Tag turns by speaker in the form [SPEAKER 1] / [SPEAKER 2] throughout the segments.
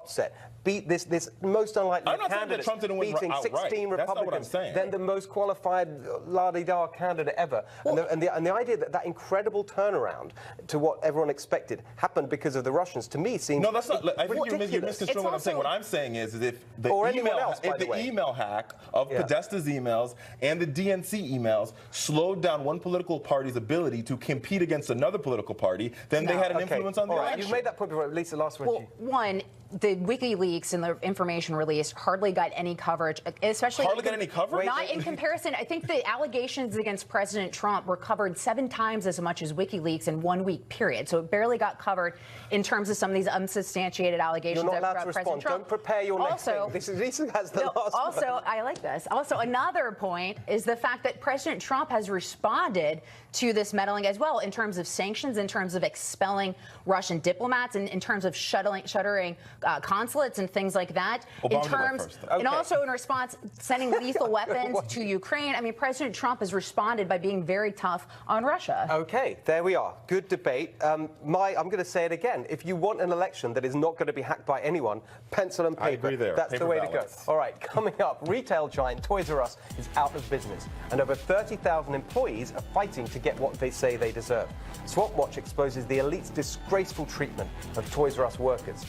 [SPEAKER 1] upset, beat this most unlikely
[SPEAKER 2] I'm not saying that
[SPEAKER 1] candidate,
[SPEAKER 2] Trump didn't win
[SPEAKER 1] beating
[SPEAKER 2] outright.
[SPEAKER 1] 16
[SPEAKER 2] That's not what I'm
[SPEAKER 1] Republicans,
[SPEAKER 2] saying.
[SPEAKER 1] then the most qualified la-di-da candidate ever.
[SPEAKER 3] Well,
[SPEAKER 1] and the idea that incredible turnaround to what everyone expected happened because of the Russians, to me, seems
[SPEAKER 2] no, that's not. I think you're
[SPEAKER 1] ridiculous.
[SPEAKER 2] misconstruing what I'm saying. What I'm saying is if the
[SPEAKER 1] Or anyone
[SPEAKER 2] email,
[SPEAKER 1] else, by
[SPEAKER 2] if
[SPEAKER 1] the
[SPEAKER 2] the
[SPEAKER 1] way.
[SPEAKER 2] email hack of Podesta's emails and the DNC emails slowed down one political party's ability to compete against another political party, then they had an influence on the election.
[SPEAKER 1] You've made that point before. Lisa, last word.
[SPEAKER 3] Well, one, the WikiLeaks and the information released hardly got any coverage, especially
[SPEAKER 2] hardly got any coverage.
[SPEAKER 3] Not in comparison. I think the allegations against President Trump were covered 7 times as much as WikiLeaks in 1 week period. So it barely got covered in terms of some of these unsubstantiated allegations
[SPEAKER 1] You're not allowed
[SPEAKER 3] about
[SPEAKER 1] to
[SPEAKER 3] President
[SPEAKER 1] respond.
[SPEAKER 3] Trump.
[SPEAKER 1] Don't prepare your next thing. Lisa has the last
[SPEAKER 3] Also,
[SPEAKER 1] word.
[SPEAKER 3] I like this. Also, another point is the fact that President Trump has responded to this meddling as well in terms of sanctions, in terms of expelling Russian diplomats, and in terms of shuttering consulates and things like that. And also in response, sending lethal weapons to Ukraine. I mean, President Trump has responded by being very tough on Russia.
[SPEAKER 1] Okay, there we are. Good debate. I'm going to say it again. If you want an election that is not going to be hacked by anyone, pencil and paper.
[SPEAKER 2] I agree there.
[SPEAKER 1] That's
[SPEAKER 2] Paper
[SPEAKER 1] the way
[SPEAKER 2] ballots.
[SPEAKER 1] to go. All right, coming up, retail giant Toys R Us is out of business, and over 30,000 employees are fighting to get what they say they deserve. Swamp Watch exposes the elite's disgraceful treatment of Toys R Us workers.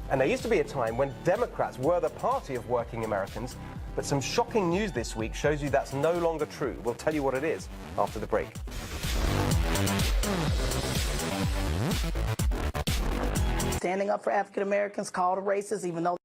[SPEAKER 1] And there used to be a time when Democrats were the party of working Americans, but some shocking news this week shows you that's no longer true. We'll tell you what it is after the break.
[SPEAKER 4] Standing up for African Americans, call to racists, even though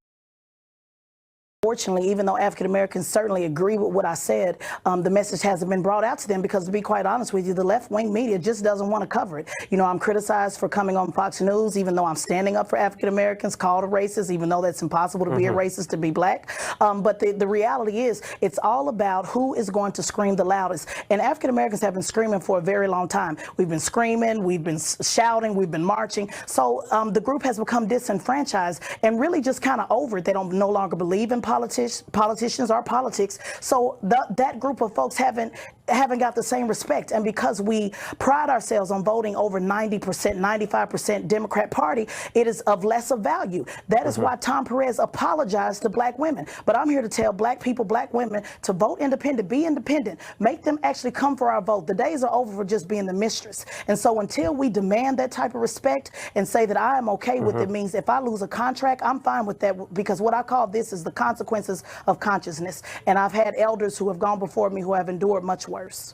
[SPEAKER 4] Unfortunately, even though African Americans certainly agree with what I said, the message hasn't been brought out to them because, to be quite honest with you, the left-wing media just doesn't want to cover it. You know, I'm criticized for coming on Fox News, even though I'm standing up for African Americans, call to racists, even though that's impossible to be a racist to be black. But the reality is, it's all about who is going to scream the loudest. And African Americans have been screaming for a very long time. We've been screaming, we've been shouting, we've been marching. So the group has become disenfranchised and really just kind of over it. They don't no longer believe in politicians or politics. So that group of folks haven't got the same respect. And because we pride ourselves on voting over 90%, 95% Democrat Party, it is of lesser value. That is why Tom Perez apologized to black women. But I'm here to tell black people, black women, to vote independent, be independent, make them actually come for our vote. The days are over for just being the mistress. And so until we demand that type of respect and say that I am okay with it, means if I lose a contract, I'm fine with that, because what I call this is the consequences of consciousness. And I've had elders who have gone before me who have endured much worse.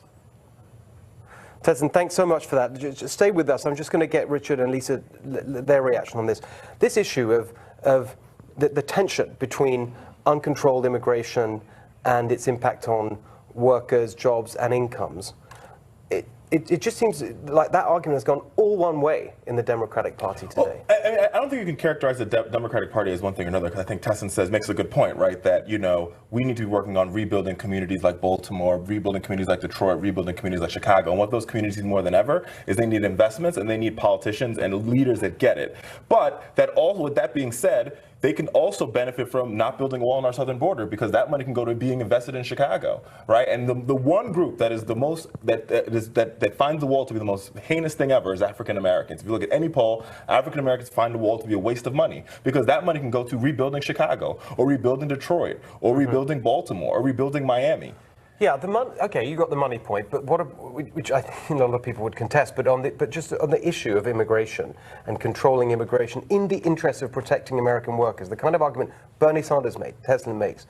[SPEAKER 1] Tessin, thanks so much for that. Just stay with us. I'm just going to get Richard and Lisa their reaction on this. This issue of the tension between uncontrolled immigration and its impact on workers, jobs, and incomes. It just seems like that argument has gone all one way in the Democratic Party today.
[SPEAKER 2] Well, I don't think you can characterize the Democratic Party as one thing or another, because I think Tessin makes a good point, right? That, you know, we need to be working on rebuilding communities like Baltimore, rebuilding communities like Detroit, rebuilding communities like Chicago. And what those communities need more than ever is they need investments and they need politicians and leaders that get it. But that also, with that being said, they can also benefit from not building a wall on our southern border, because that money can go to being invested in Chicago, right? And the one group that is the most that finds the wall to be the most heinous thing ever is African Americans. If you look at any poll, African Americans find the wall to be a waste of money, because that money can go to rebuilding Chicago, or rebuilding Detroit, or rebuilding Baltimore, or rebuilding Miami.
[SPEAKER 1] Yeah, the money. Okay, you got the money point, but which I think a lot of people would contest. But just on the issue of immigration and controlling immigration in the interest of protecting American workers, the kind of argument Bernie Sanders made, Tesla makes,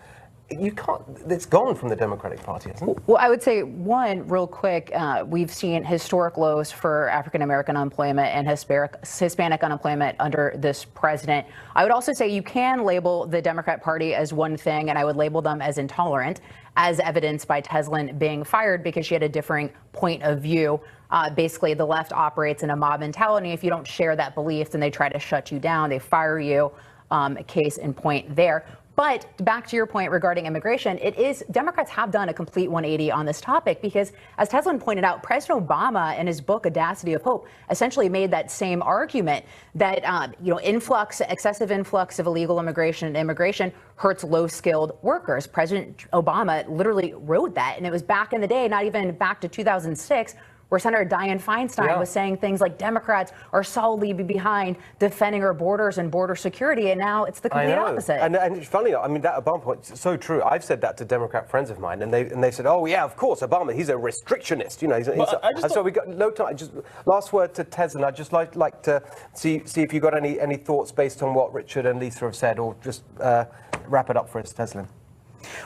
[SPEAKER 1] you can't. It's gone from the Democratic Party, isn't it?
[SPEAKER 3] Well, I would say, one, real quick, we've seen historic lows for African American unemployment and Hispanic unemployment under this president. I would also say you can label the Democrat Party as one thing, and I would label them as intolerant, as evidenced by Teslin being fired because she had a differing point of view. Basically, the left operates in a mob mentality. If you don't share that belief, then they try to shut you down. They fire you. Case in point there. But back to your point regarding immigration, Democrats have done a complete 180 on this topic, because, as Teslin pointed out, President Obama in his book Audacity of Hope essentially made that same argument that excessive influx of illegal immigration and immigration hurts low-skilled workers. President Obama literally wrote that, and it was back in the day, not even back to 2006, where Senator Dianne Feinstein was saying things like Democrats are solidly behind defending our borders and border security, and now it's the complete opposite.
[SPEAKER 1] And it's funny, I mean, that Obama point is so true. I've said that to Democrat friends of mine, and they said, oh, yeah, of course, Obama, he's a restrictionist. You know, and so we got no time. Just last word to Teslin. I'd just like to see if you got any thoughts based on what Richard and Lisa have said, or just wrap it up for us, Teslin.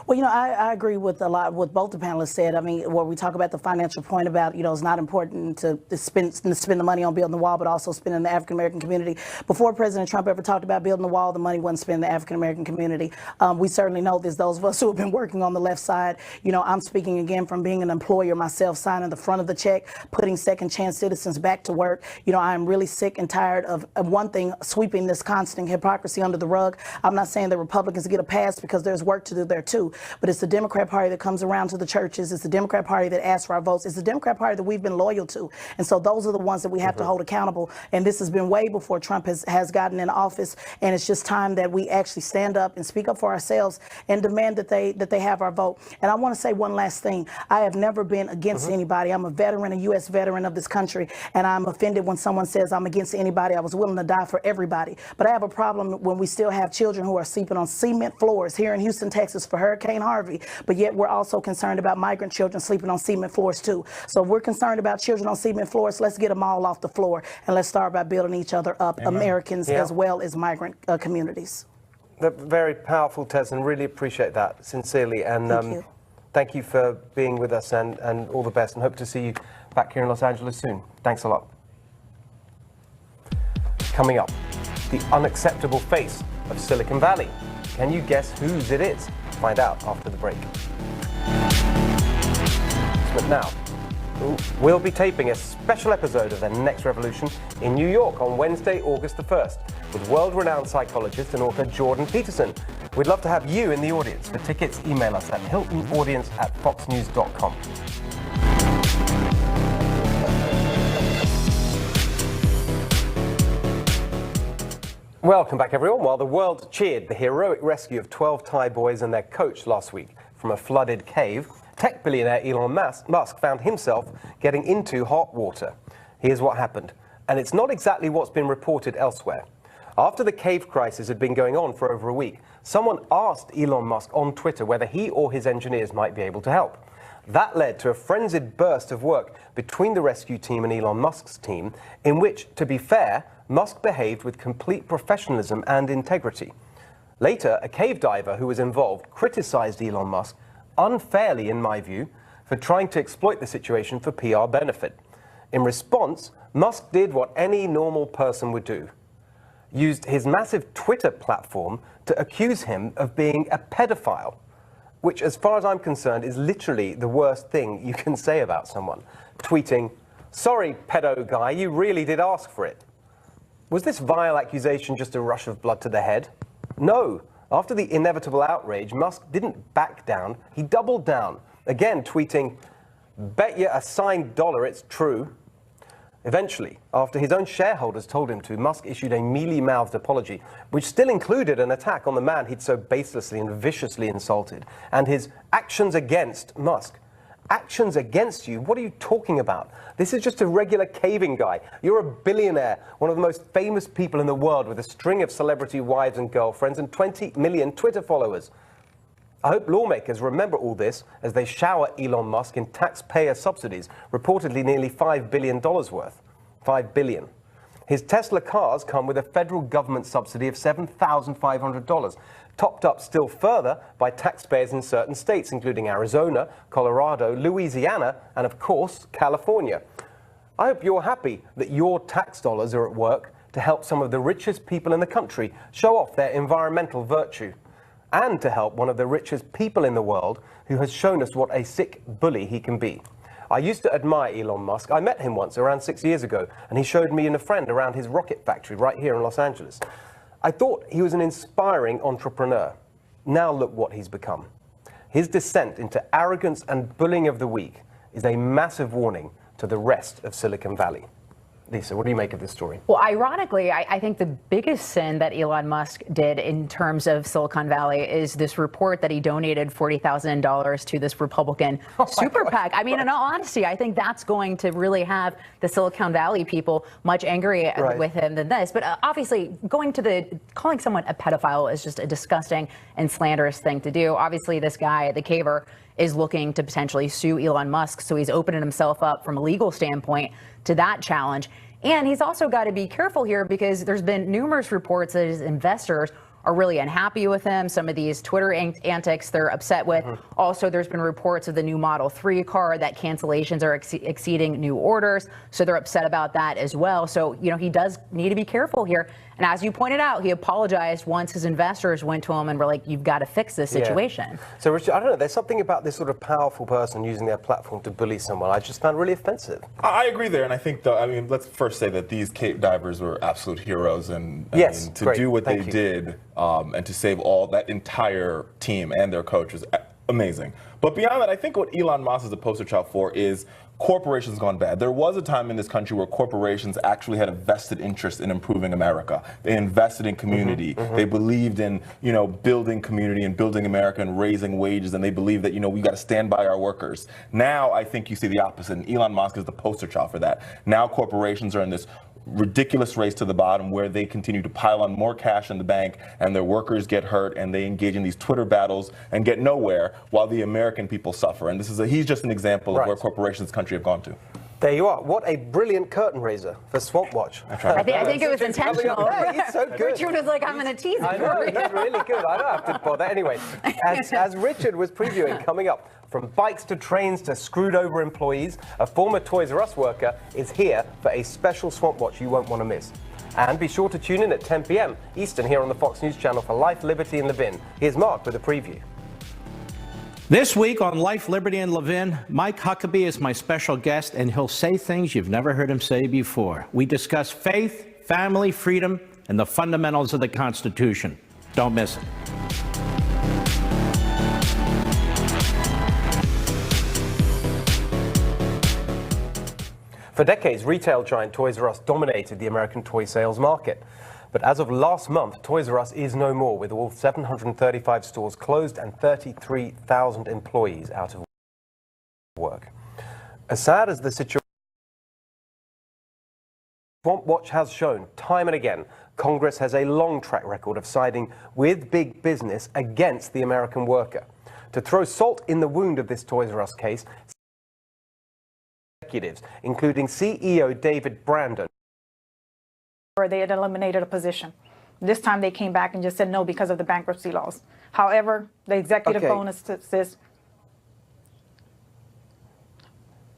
[SPEAKER 4] Well, you know, I agree with a lot what both the panelists said. I mean, where we talk about the financial point about, you know, it's not important to spend the money on building the wall, but also spending the African American community. Before President Trump ever talked about building the wall, the money wasn't spent in the African American community. We certainly know this, those of us who have been working on the left side. You know, I'm speaking again from being an employer myself, signing the front of the check, putting second chance citizens back to work. You know, I'm really sick and tired of one thing, sweeping this constant hypocrisy under the rug. I'm not saying that Republicans get a pass because there's work to do there too, but it's the Democrat Party that comes around to the churches. It's the Democrat Party that asks for our votes. It's the Democrat Party that we've been loyal to. And so those are the ones that we have to hold accountable. And this has been way before Trump has gotten in office. And it's just time that we actually stand up and speak up for ourselves and demand that they have our vote. And I want to say one last thing. I have never been against anybody. I'm a veteran, a U.S. veteran of this country, and I'm offended when someone says I'm against anybody. I was willing to die for everybody. But I have a problem when we still have children who are sleeping on cement floors here in Houston, Texas for Hurricane Harvey, but yet we're also concerned about migrant children sleeping on cement floors too. So if we're concerned about children on cement floors, let's get them all off the floor, and let's start by building each other up, Americans as well as migrant communities.
[SPEAKER 1] Very powerful, Tess, and really appreciate that sincerely. And thank you for being with us, and all the best, and hope to see you back here in Los Angeles soon. Thanks a lot. Coming up, the unacceptable face of Silicon Valley. Can you guess whose it is? Find out after the break. But now, we'll be taping a special episode of The Next Revolution in New York on Wednesday, August the 1st, with world-renowned psychologist and author Jordan Peterson. We'd love to have you in the audience. For tickets, email us at hiltonaudience@foxnews.com. Welcome back, everyone. While the world cheered the heroic rescue of 12 Thai boys and their coach last week from a flooded cave, tech billionaire Elon Musk found himself getting into hot water. Here's what happened, and it's not exactly what's been reported elsewhere. After the cave crisis had been going on for over a week, someone asked Elon Musk on Twitter whether he or his engineers might be able to help. That led to a frenzied burst of work between the rescue team and Elon Musk's team, in which, to be fair, Musk behaved with complete professionalism and integrity. Later, a cave diver who was involved criticized Elon Musk, unfairly in my view, for trying to exploit the situation for PR benefit. In response, Musk did what any normal person would do: used his massive Twitter platform to accuse him of being a pedophile, which, as far as I'm concerned, is literally the worst thing you can say about someone. Tweeting, "Sorry, pedo guy, you really did ask for it." Was this vile accusation just a rush of blood to the head? No. After the inevitable outrage, Musk didn't back down. He doubled down, again tweeting, "Bet you a signed dollar it's true." Eventually, after his own shareholders told him to, Musk issued a mealy-mouthed apology, which still included an attack on the man he'd so baselessly and viciously insulted, and his actions against Musk. Actions against you? What are you talking about? This is just a regular caving guy. You're a billionaire, one of the most famous people in the world, with a string of celebrity wives and girlfriends and 20 million Twitter followers. I hope lawmakers remember all this as they shower Elon Musk in taxpayer subsidies, reportedly nearly $5 billion worth. $5 billion. His Tesla cars come with a federal government subsidy of $7,500, topped up still further by taxpayers in certain states, including Arizona, Colorado, Louisiana, and of course, California. I hope you're happy that your tax dollars are at work to help some of the richest people in the country show off their environmental virtue, and to help one of the richest people in the world who has shown us what a sick bully he can be. I used to admire Elon Musk. I met him once around 6 years ago, and he showed me and a friend around his rocket factory right here in Los Angeles. I thought he was an inspiring entrepreneur. Now look what he's become. His descent into arrogance and bullying of the weak is a massive warning to the rest of Silicon Valley. Lisa, what do you make of this story?
[SPEAKER 3] Well, ironically, I think the biggest sin that Elon Musk did in terms of Silicon Valley is this report that he donated $40,000 to this Republican super PAC. I mean, in all honesty, I think that's going to really have the Silicon Valley people much angrier with him than this. But obviously, calling someone a pedophile is just a disgusting and slanderous thing to do. Obviously, this guy, the caver, is looking to potentially sue Elon Musk, so he's opening himself up from a legal standpoint to that challenge. And he's also got to be careful here because there's been numerous reports that his investors are really unhappy with him. Some of these Twitter antics they're upset with. Also, there's been reports of the new Model 3 car that cancellations are exceeding new orders. So they're upset about that as well. So, he does need to be careful here. And as you pointed out, he apologized once his investors went to him and were like, you've got to fix this situation.
[SPEAKER 1] Yeah. So, Richard, I don't know, there's something about this sort of powerful person using their platform to bully someone I just found really offensive.
[SPEAKER 2] I agree there, and I think, let's first say that these Cape divers were absolute heroes, and to do what they did and to save all that entire team and their coach was amazing. But beyond that, I think what Elon Musk is a poster child for is corporations gone bad. There was a time in this country where corporations actually had a vested interest in improving America. They invested in community. They believed in, building community and building America and raising wages, and they believed that, we got to stand by our workers. Now I think you see the opposite, and Elon Musk is the poster child for that. Now corporations are in this ridiculous race to the bottom where they continue to pile on more cash in the bank and their workers get hurt and they engage in these Twitter battles and get nowhere while the American people suffer. And he's just an example of where corporations in this country have gone to.
[SPEAKER 1] There you are. What a brilliant curtain raiser for Swamp Watch.
[SPEAKER 3] I think it was intentional.
[SPEAKER 1] Yeah, he's so good.
[SPEAKER 3] Richard was like, I'm going to tease him.
[SPEAKER 1] I know, he's really good. I don't have to bother. Anyway, as Richard was previewing, coming up, from bikes to trains to screwed over employees, a former Toys R Us worker is here for a special Swamp Watch you won't want to miss. And be sure to tune in at 10 p.m. Eastern here on the Fox News Channel for Life, Liberty and Levin. Here's Mark with a preview.
[SPEAKER 5] This week on Life, Liberty, and Levin, Mike Huckabee is my special guest, and he'll say things you've never heard him say before. We discuss faith, family, freedom, and the fundamentals of the Constitution. Don't miss it.
[SPEAKER 1] For decades, retail giant Toys R Us dominated the American toy sales market. But as of last month, Toys R Us is no more, with all 735 stores closed and 33,000 employees out of work. As sad as the situation, Swamp Watch has shown time and again, Congress has a long track record of siding with big business against the American worker. To throw salt in the wound of this Toys R Us case, executives, including CEO David Brandon,
[SPEAKER 6] they had eliminated a position. This time they came back and just said no because of the bankruptcy laws. However, the executive bonus says.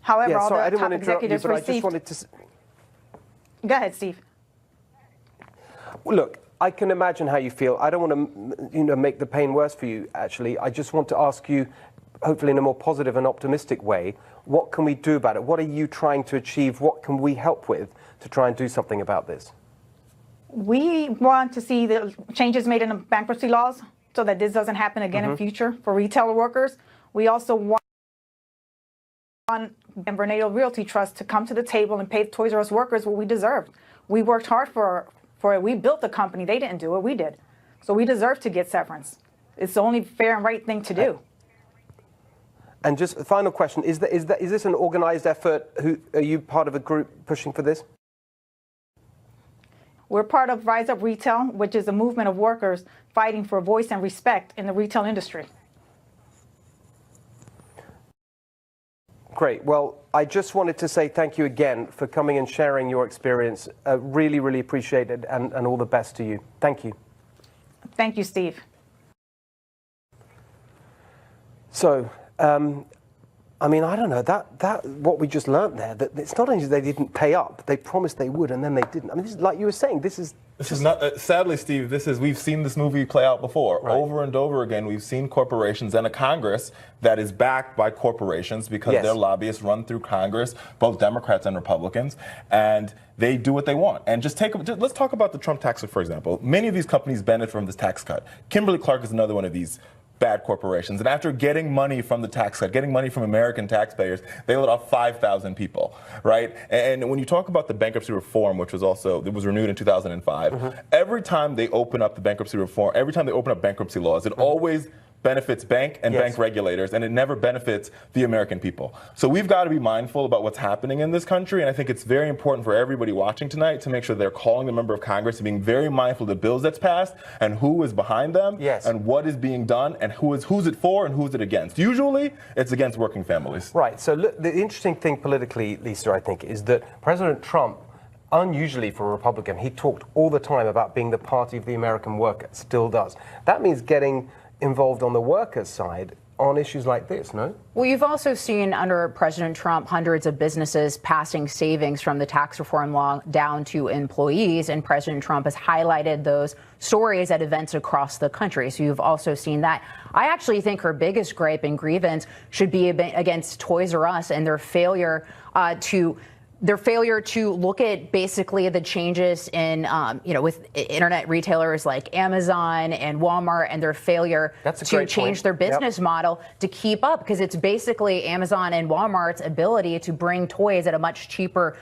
[SPEAKER 6] However, all the top executives received. Go ahead, Steve.
[SPEAKER 1] Well, look, I can imagine how you feel. I don't want to, make the pain worse for you. Actually, I just want to ask you, hopefully in a more positive and optimistic way, what can we do about it? What are you trying to achieve? What can we help with to try and do something about this?
[SPEAKER 6] We want to see the changes made in the bankruptcy laws so that this doesn't happen again in future for retail workers. We also want Bernardo Realty Trust to come to the table and pay Toys R Us workers what we deserved. We worked hard for it. We built the company. They didn't do it. We did. So we deserve to get severance. It's the only fair and right thing to do.
[SPEAKER 1] And just a final question, is this an organized effort? Are you part of a group pushing for this?
[SPEAKER 6] We're part of Rise Up Retail, which is a movement of workers fighting for voice and respect in the retail industry.
[SPEAKER 1] Great. Well, I just wanted to say thank you again for coming and sharing your experience. Really, really appreciate it, and all the best to you. Thank you.
[SPEAKER 6] Thank you, Steve.
[SPEAKER 1] So, I mean, I don't know, that what we just learned there, that it's not only they didn't pay up, they promised they would and then they didn't. I mean, this is, like you were saying, this is
[SPEAKER 2] not, sadly, Steve, we've seen this movie play out before. Right. Over and over again, we've seen corporations and a Congress that is backed by corporations because their lobbyists run through Congress, both Democrats and Republicans, and they do what they want. And let's talk about the Trump tax cut, for example. Many of these companies benefit from this tax cut. Kimberly-Clark is another one of these bad corporations. And after getting money from the tax cut, getting money from American taxpayers, they let off 5,000 people, right? And when you talk about the bankruptcy reform, which was also, it was renewed in 2005, every time they open up the bankruptcy reform, every time they open up bankruptcy laws, it always benefits bank and bank regulators, and it never benefits the American people. So we've got to be mindful about what's happening in this country, and I think it's very important for everybody watching tonight to make sure they're calling the member of Congress and being very mindful of the bills that's passed and who is behind them and what is being done and who's it for and who's it against. Usually, it's against working families.
[SPEAKER 1] Right. So look, the interesting thing politically, Lisa, I think, is that President Trump, unusually for a Republican, he talked all the time about being the party of the American worker, still does. That means getting involved on the workers' side on issues like this, no?
[SPEAKER 3] Well, you've also seen under President Trump hundreds of businesses passing savings from the tax reform law down to employees, and President Trump has highlighted those stories at events across the country. So you've also seen that. I actually think her biggest gripe and grievance should be against Toys R Us and their failure to look at basically the changes in, with internet retailers like Amazon and Walmart and their failure to change their business model to keep up, because it's basically Amazon and Walmart's ability to bring toys at a much cheaper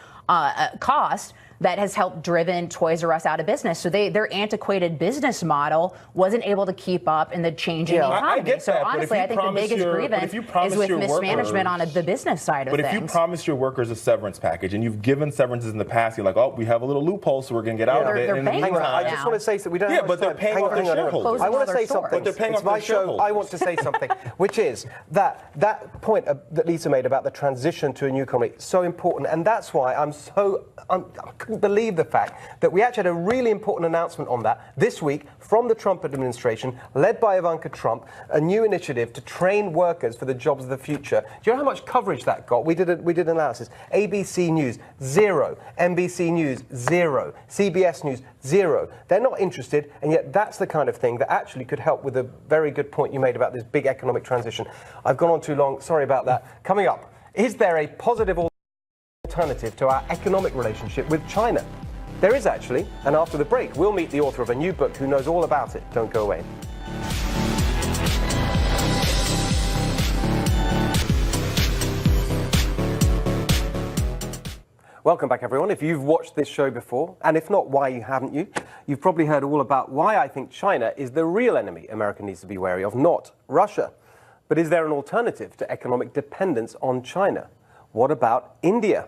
[SPEAKER 3] cost that has helped driven Toys R Us out of business. So their antiquated business model wasn't able to keep up in the changing economy.
[SPEAKER 2] I get
[SPEAKER 3] so
[SPEAKER 2] that,
[SPEAKER 3] honestly, I think the biggest grievance is with mismanagement on the business side of things.
[SPEAKER 2] But if you promise your workers a severance package and you've given severances in the past, you're like, oh, we have a little loophole, so we're going to get out of it.
[SPEAKER 3] They're paying
[SPEAKER 1] I just want to say something. We don't have
[SPEAKER 2] but they're paying off their shareholders.
[SPEAKER 1] I want to say something.
[SPEAKER 2] But they're paying off their shareholders.
[SPEAKER 1] I want to say something, which is that point that Lisa made about the transition to a new economy, so important. And that's why I couldn't believe the fact that we actually had a really important announcement on that this week from the Trump administration, led by Ivanka Trump, a new initiative to train workers for the jobs of the future. Do you know how much coverage that got? We did analysis. ABC News, 0. NBC News, 0. CBS News, 0. They're not interested, and yet that's the kind of thing that actually could help with a very good point you made about this big economic transition. I've gone on too long. Sorry about that. Coming up, is there a positive alternative to our economic relationship with China? There is actually, and after the break, we'll meet the author of a new book who knows all about it. Don't go away. Welcome back, everyone. If you've watched this show before, and if not, why haven't you? You've probably heard all about why I think China is the real enemy America needs to be wary of, not Russia. But is there an alternative to economic dependence on China? What about India?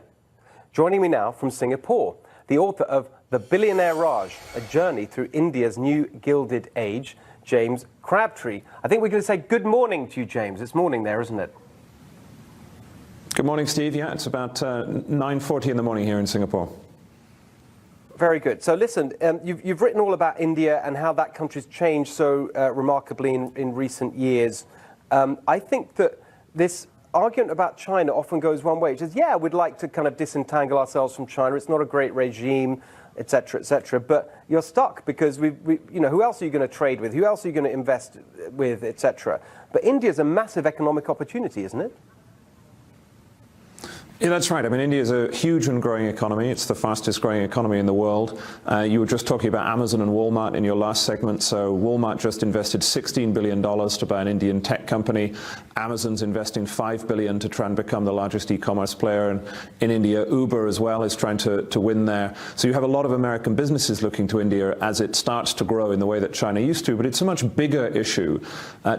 [SPEAKER 1] Joining me now from Singapore, the author of The Billionaire Raj, A Journey Through India's New Gilded Age, James Crabtree. I think we're going to say good morning to you, James. It's morning there, isn't it?
[SPEAKER 7] Good morning, Steve. Yeah, it's about 9:40 in the morning here in Singapore.
[SPEAKER 1] Very good. So listen, you've written all about India and how that country's changed so remarkably in recent years. I think that this argument about China often goes one way, which is, yeah, we'd like to kind of disentangle ourselves from China. It's not a great regime, et cetera, but you're stuck because who else are you going to trade with? Who else are you going to invest with, et cetera? But India's a massive economic opportunity, isn't it?
[SPEAKER 7] Yeah, that's right. I mean, India is a huge and growing economy. It's the fastest growing economy in the world. You were just talking about Amazon and Walmart in your last segment. So Walmart just invested $16 billion to buy an Indian tech company. Amazon's investing $5 billion to try and become the largest e-commerce player in India. Uber as well is trying to win there. So you have a lot of American businesses looking to India as it starts to grow in the way that China used to. But it's a much bigger issue.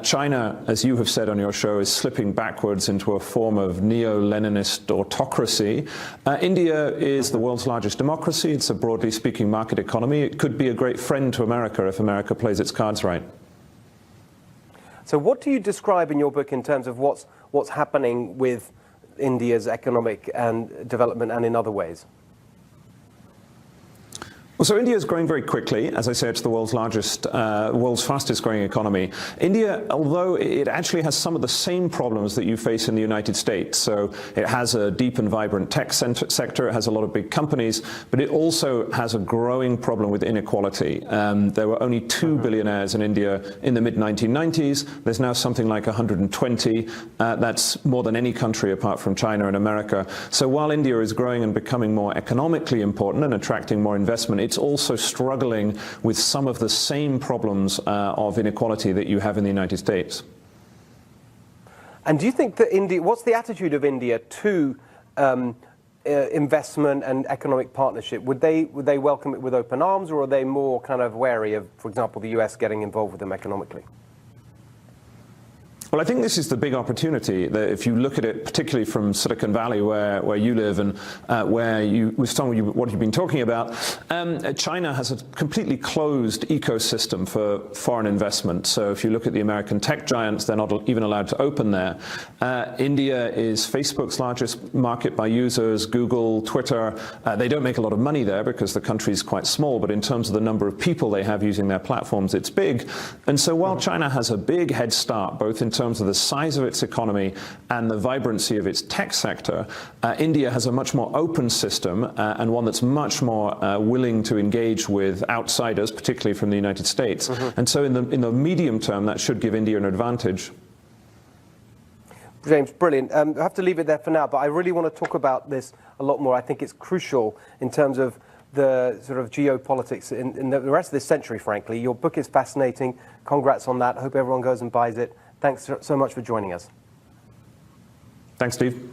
[SPEAKER 7] China, as you have said on your show, is slipping backwards into a form of neo-Leninist autocracy. India is the world's largest democracy. It's a broadly speaking market economy. It could be a great friend to America if America plays its cards right.
[SPEAKER 1] So what do you describe in your book in terms of what's happening with India's economic and development and in other ways?
[SPEAKER 7] Well, so India is growing very quickly. As I say, it's the world's fastest growing economy. India, although it actually has some of the same problems that you face in the United States. So it has a deep and vibrant tech sector. It has a lot of big companies, but it also has a growing problem with inequality. There were only 2 billionaires in India in the mid-1990s. There's now something like 120. That's more than any country apart from China and America. So while India is growing and becoming more economically important and attracting more investment it's also struggling with some of the same problems of inequality that you have in the United States.
[SPEAKER 1] And do you think that India, what's the attitude of India to investment and economic partnership? Would they welcome it with open arms, or are they more kind of wary of, for example, the US getting involved with them economically?
[SPEAKER 7] Well, I think this is the big opportunity that if you look at it, particularly from Silicon Valley, where you live, and with some of what you've been talking about, China has a completely closed ecosystem for foreign investment. So if you look at the American tech giants, they're not even allowed to open there. India is Facebook's largest market by users, Google, Twitter. They don't make a lot of money there because the country is quite small, but in terms of the number of people they have using their platforms, it's big. And so while China has a big head start, both in terms of the size of its economy and the vibrancy of its tech sector, India has a much more open system and one that's much more willing to engage with outsiders, particularly from the United States. And so in the medium term, that should give India an advantage.
[SPEAKER 1] James, brilliant. I have to leave it there for now, but I really want to talk about this a lot more. I think it's crucial in terms of the sort of geopolitics in the rest of this century, frankly. Your book is fascinating. Congrats on that. I hope everyone goes and buys it. Thanks so much for joining us.
[SPEAKER 7] Thanks, Steve.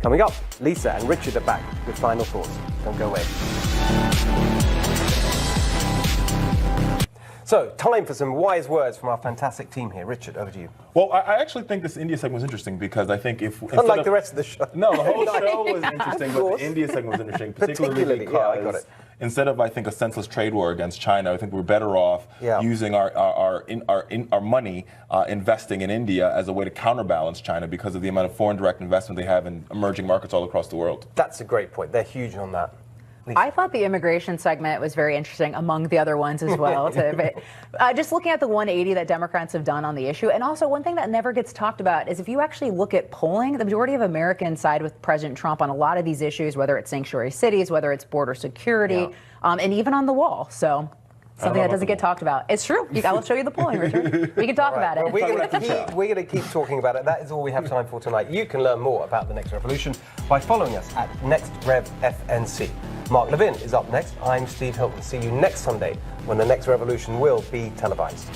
[SPEAKER 1] Coming up, Lisa and Richard are back with final thoughts. Don't go away. So, time for some wise words from our fantastic team here. Richard, over to you.
[SPEAKER 2] Well, I actually think this India segment was interesting because I think if...
[SPEAKER 1] Unlike the rest of the show.
[SPEAKER 2] No, the whole show was interesting, but the India segment was interesting, particularly because
[SPEAKER 1] yeah, I got it.
[SPEAKER 2] Instead of, I think, a senseless trade war against China, I think we're better off using our money investing in India as a way to counterbalance China because of the amount of foreign direct investment they have in emerging markets all across the world.
[SPEAKER 1] That's a great point. They're huge on that.
[SPEAKER 3] I thought the immigration segment was very interesting among the other ones as well. Just looking at the 180 that Democrats have done on the issue. And also one thing that never gets talked about is if you actually look at polling, the majority of Americans side with President Trump on a lot of these issues, whether it's sanctuary cities, whether it's border security, and even on the wall. So something that doesn't get talked about. It's true. I'll show you the polling, Richard. We can talk about it.
[SPEAKER 1] Well, we're going to keep talking about it. That is all we have time for tonight. You can learn more about the Next Revolution by following us at NextRevFNC. Mark Levin is up next. I'm Steve Hilton. See you next Sunday when the Next Revolution will be televised.